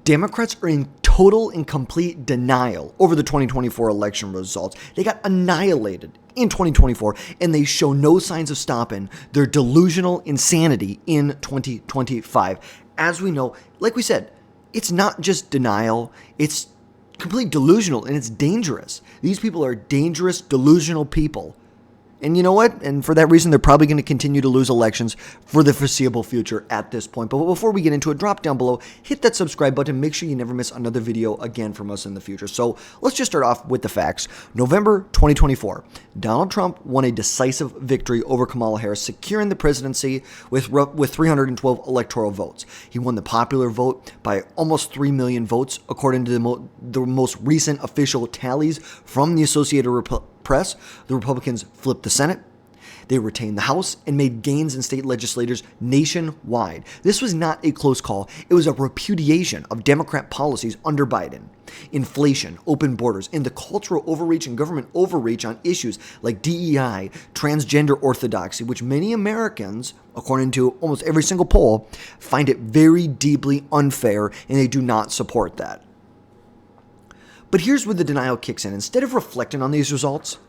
Democrats are in total and complete denial over the 2024 election results. They got annihilated in 2024, and they show no signs of stopping their delusional insanity in 2025. As we know, like we said, it's not just denial, it's complete delusional, and it's dangerous. These people are dangerous, delusional people. And you know what? And for that reason, they're probably going to continue to lose elections for the foreseeable future at this point. But before we get into it, drop down below, hit that subscribe button, make sure you never miss another video again from us in the future. So let's just start off with the facts. November 2024, Donald Trump won a decisive victory over Kamala Harris, securing the presidency with 312 electoral votes. He won the popular vote by almost 3 million votes, according to the most recent official tallies from the Associated Press. The Republicans flipped the Senate, they retained the House, and made gains in state legislatures nationwide. This was not a close call. It was a repudiation of Democrat policies under Biden. Inflation, open borders, and the cultural overreach and government overreach on issues like DEI, transgender orthodoxy, which many Americans, according to almost every single poll, find it very deeply unfair, and they do not support that. But here's where the denial kicks in. Instead of reflecting on these results,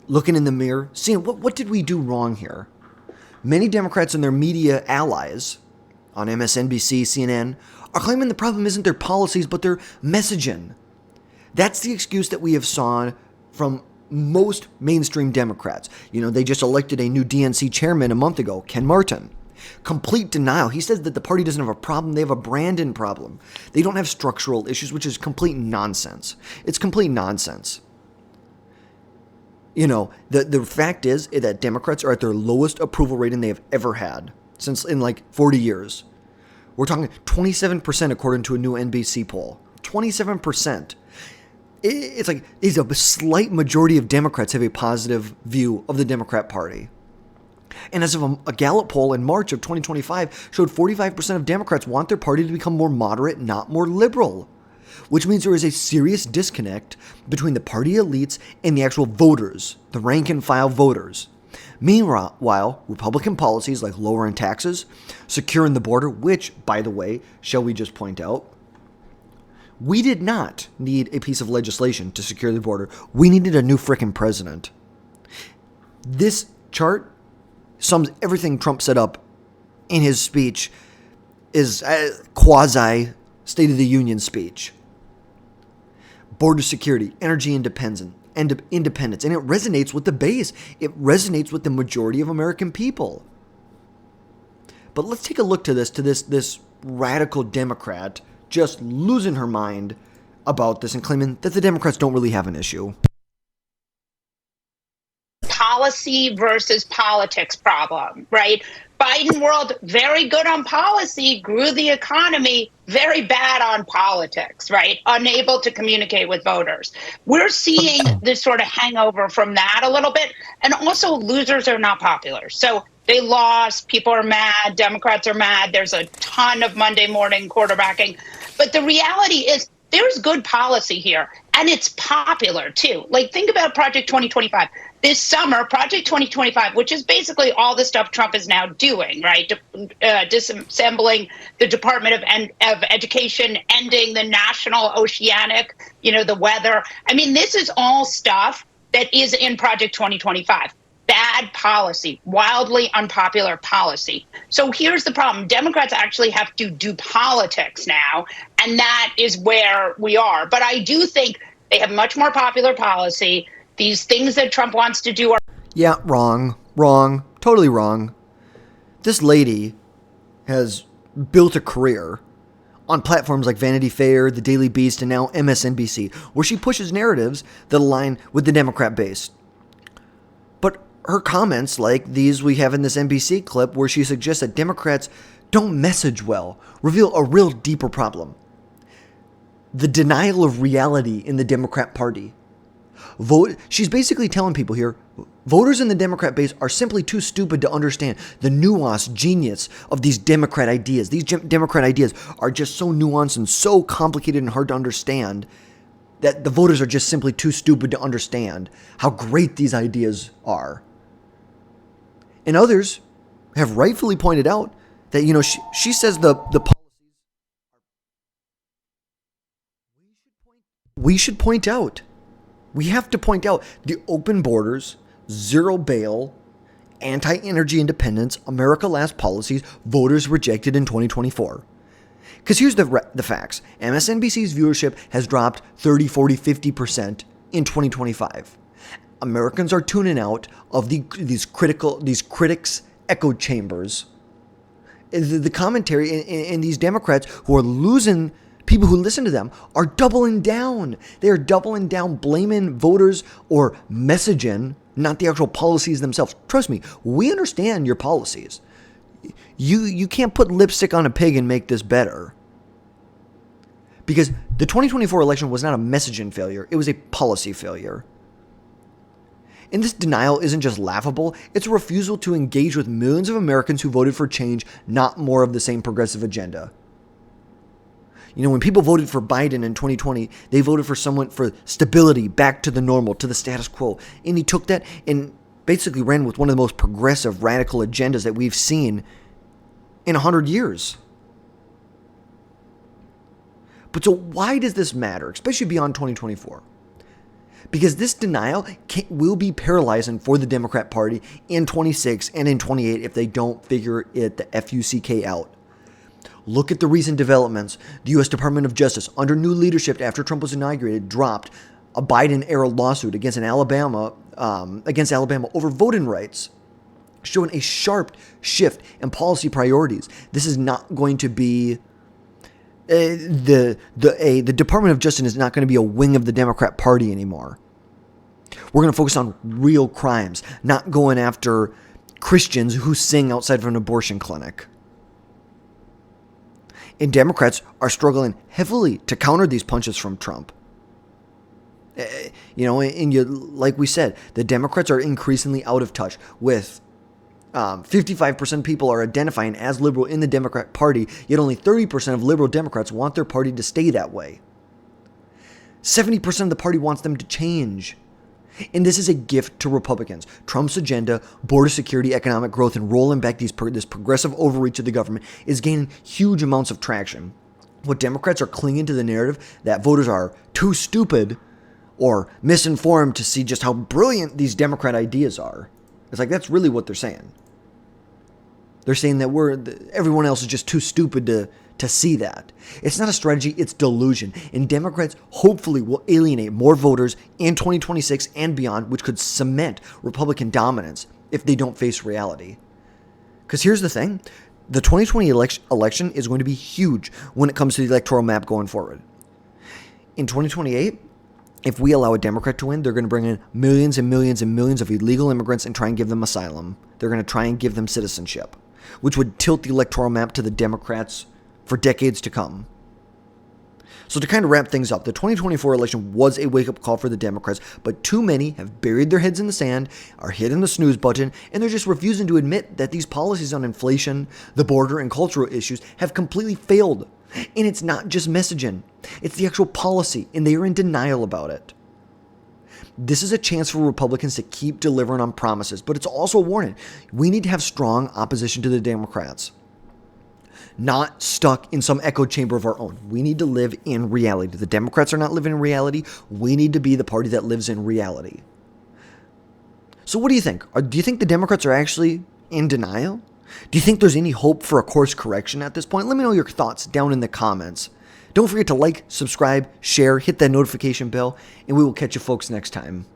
looking in the mirror, seeing what did we do wrong here? Many Democrats and their media allies on MSNBC, CNN, are claiming the problem isn't their policies, but their messaging. That's the excuse that we have saw from most mainstream Democrats. You know, they just elected a new DNC chairman a month ago, Ken Martin. Complete denial. He says that the party doesn't have a problem, they have a Brandon problem. They don't have structural issues, which is complete nonsense. It's complete nonsense. You know, the fact is that Democrats are at their lowest approval rating they have ever had since in like 40 years. We're talking 27% according to a new NBC poll. 27%. It's like a slight majority of Democrats have a positive view of the Democrat Party. And as of a Gallup poll in March of 2025 showed 45% of Democrats want their party to become more moderate, not more liberal, which means there is a serious disconnect between the party elites and the actual voters, the rank and file voters. Meanwhile, Republican policies like lowering taxes, securing the border, which, by the way, shall we just point out, we did not need a piece of legislation to secure the border. We needed a new frickin' president. This chart sums everything Trump set up in his speech, is a quasi State of the Union speech. Border security, energy independence, and it resonates with the base. It resonates with the majority of American people. But let's take a look to this radical Democrat just losing her mind about this and claiming that the Democrats don't really have an issue. Policy versus politics problem, right? Biden world, very good on policy, grew the economy, very bad on politics, right? Unable to communicate with voters. We're seeing this sort of hangover from that a little bit. And also, losers are not popular. So they lost, people are mad, Democrats are mad. There's a ton of Monday morning quarterbacking. But the reality is there's good policy here. And it's popular, too. Like, think about Project 2025. This summer, Project 2025, which is basically all the stuff Trump is now doing, right? Disassembling the Department of Education, ending the National Oceanic, the weather. I mean, this is all stuff that is in Project 2025. Bad policy, wildly unpopular policy. So here's the problem. Democrats actually have to do politics now, and that is where we are. But I do think they have much more popular policy. These things that Trump wants to do are... Yeah, wrong, totally wrong. This lady has built a career on platforms like Vanity Fair, The Daily Beast, and now MSNBC, where she pushes narratives that align with the Democrat base. But her comments, like these we have in this NBC clip, where she suggests that Democrats don't message well, reveal a real deeper problem. The denial of reality in the Democrat Party. She's basically telling people here, voters in the Democrat base are simply too stupid to understand the nuanced genius of these Democrat ideas. These Democrat ideas are just so nuanced and so complicated and hard to understand that the voters are just simply too stupid to understand how great these ideas are. And others have rightfully pointed out that, she says the policies we should point out, we have to point out the open borders, zero bail, anti-energy independence, America Last policies voters rejected in 2024. Because here's the facts. MSNBC's viewership has dropped 30, 40, 50% in 2025. Americans are tuning out of these critics' echo chambers. The commentary and these Democrats who are losing people who listen to them are doubling down. They are doubling down, blaming voters or messaging, not the actual policies themselves. Trust me, we understand your policies. You can't put lipstick on a pig and make this better. Because the 2024 election was not a messaging failure, it was a policy failure. And this denial isn't just laughable, it's a refusal to engage with millions of Americans who voted for change, not more of the same progressive agenda. You know, when people voted for Biden in 2020, they voted for someone for stability, back to the normal, to the status quo. And he took that and basically ran with one of the most progressive, radical agendas that we've seen in 100 years. But so why does this matter, especially beyond 2024? Because this denial will be paralyzing for the Democrat Party in 26 and in 28 if they don't figure it the F-U-C-K out. Look at the recent developments. The U.S. Department of Justice, under new leadership after Trump was inaugurated, dropped a Biden-era lawsuit against Alabama over voting rights, showing a sharp shift in policy priorities. This is not going to be the Department of Justice is not going to be a wing of the Democrat Party anymore. We're going to focus on real crimes, not going after Christians who sing outside of an abortion clinic. And Democrats are struggling heavily to counter these punches from Trump. Like we said, the Democrats are increasingly out of touch with 55% of people are identifying as liberal in the Democrat Party, yet only 30% of liberal Democrats want their party to stay that way. 70% of the party wants them to change. And this is a gift to Republicans. Trump's agenda, border security, economic growth, and rolling back this progressive overreach of the government is gaining huge amounts of traction. What Democrats are clinging to the narrative that voters are too stupid or misinformed to see just how brilliant these Democrat ideas are. It's like that's really what they're saying. They're saying that everyone else is just too stupid to see that. It's not a strategy, it's delusion. And Democrats hopefully will alienate more voters in 2026 and beyond, which could cement Republican dominance if they don't face reality. Because here's the thing, the 2020 election is going to be huge when it comes to the electoral map going forward. In 2028, if we allow a Democrat to win, they're going to bring in millions and millions and millions of illegal immigrants and try and give them asylum. They're going to try and give them citizenship, which would tilt the electoral map to the Democrats for decades to come. So to kind of wrap things up, the 2024 election was a wake-up call for the Democrats, but too many have buried their heads in the sand, are hitting the snooze button, and they're just refusing to admit that these policies on inflation, the border, and cultural issues have completely failed. And it's not just messaging. It's the actual policy, and they are in denial about it. This is a chance for Republicans to keep delivering on promises, but it's also a warning. We need to have strong opposition to the Democrats, not stuck in some echo chamber of our own. We need to live in reality. The Democrats are not living in reality. We need to be the party that lives in reality. So what do you think? Do you think the Democrats are actually in denial? Do you think there's any hope for a course correction at this point? Let me know your thoughts down in the comments. Don't forget to like, subscribe, share, hit that notification bell, and we will catch you folks next time.